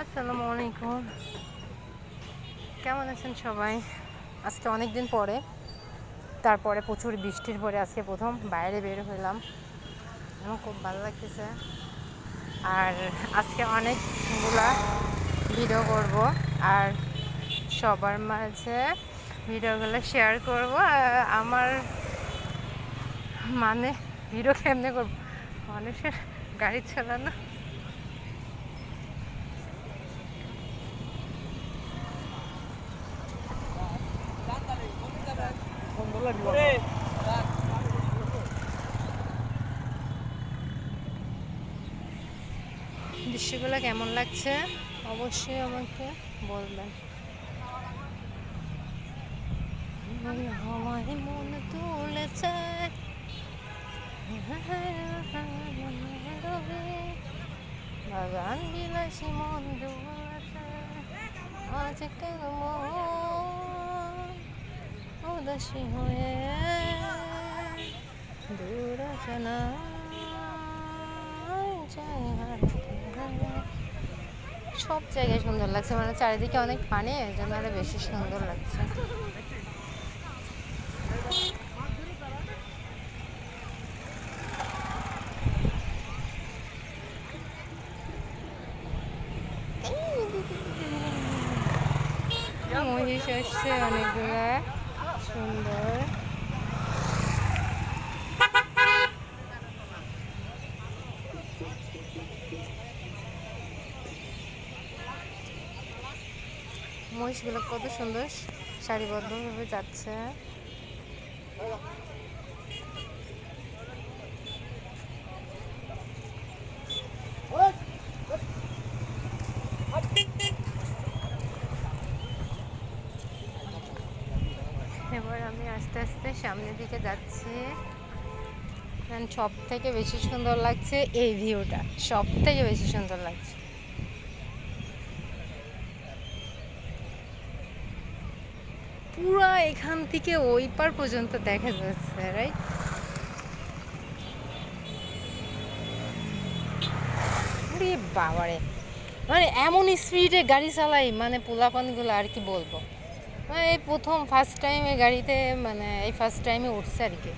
আসসালামু আলাইকুম, কেমন আছেন সবাই? আজকে অনেক দিন পরে, তারপরে প্রচুর বৃষ্টির পরে আজকে প্রথম বাইরে বের হলাম। আমার খুব ভালো লাগতেছে। আর আজকে অনেকগুলা ভিডিও করব, আর সবার মাঝে ভিডিওগুলো শেয়ার করব। আমার মানে ভিডিও কেমনে করব, মানুষের গাড়ি চালানো। দৃশ্যগুলো কেমন লাগছে অবশ্যই আমাকে বলবেন। আমায় মন তুলেছে বাগান বিলাসী মন দুয়ারে, আজ কেন মন উদাসী হয়ে দূর জানা সব জায়গায় সুন্দর লাগছে, মানে চারিদিকে অনেক পানি, এর জন্য আরো বেশি সুন্দর লাগছে। মহিষ আসছে অনেকগুলা, সুন্দর। মহিষগুলো কত সুন্দর সারিবদ্ধভাবে যাচ্ছে। এবার আমি আস্তে আস্তে সামনের দিকে যাচ্ছি। সব থেকে বেশি সুন্দর লাগছে এই ভিউটা, সব থেকে বেশি সুন্দর লাগছে। পুরা এখান থেকে ওই পার পর্যন্ত দেখা যাচ্ছে, রাইট? আরে বাবারে, মানে এমন স্পিডে গাড়ি চালাই, মানে পোলাপানগুলো আর কি বলবো। মানে এই প্রথম ফার্স্ট টাইম এই গাড়িতে, মানে এই ফার্স্ট টাইমে উঠছে আর কি।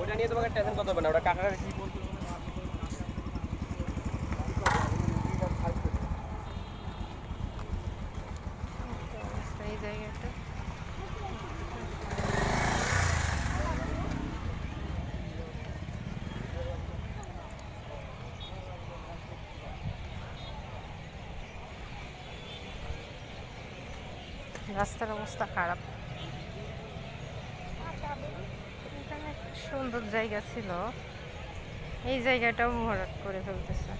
ওটা নিয়ে তোমাকে টেনশন করতে হবে না, ওটা কাকার কি বলতে এই জায়গাটা রাস্তার অবস্থা খারাপ। এখানে একটা সুন্দর জায়গা ছিল, এই জায়গাটাও ভরাট করে ফেলতেছে।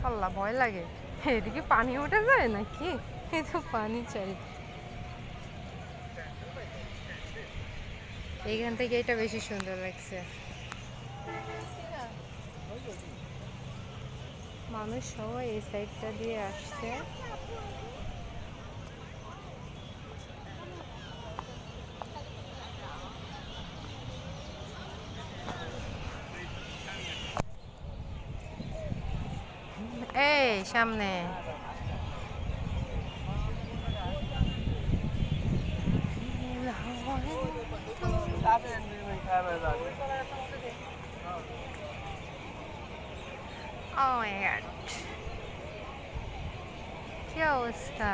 আল্লাহ, ভয় লাগে। এদিকে পানি উঠে যায় নাকি? এই তো পানি চাই। এইখান থেকে এটা বেশি সুন্দর লাগছে। মানুষ সবাই এই সাইডটা দিয়ে আসছে। এই সামনে ও মাই গড, কি অবস্থা!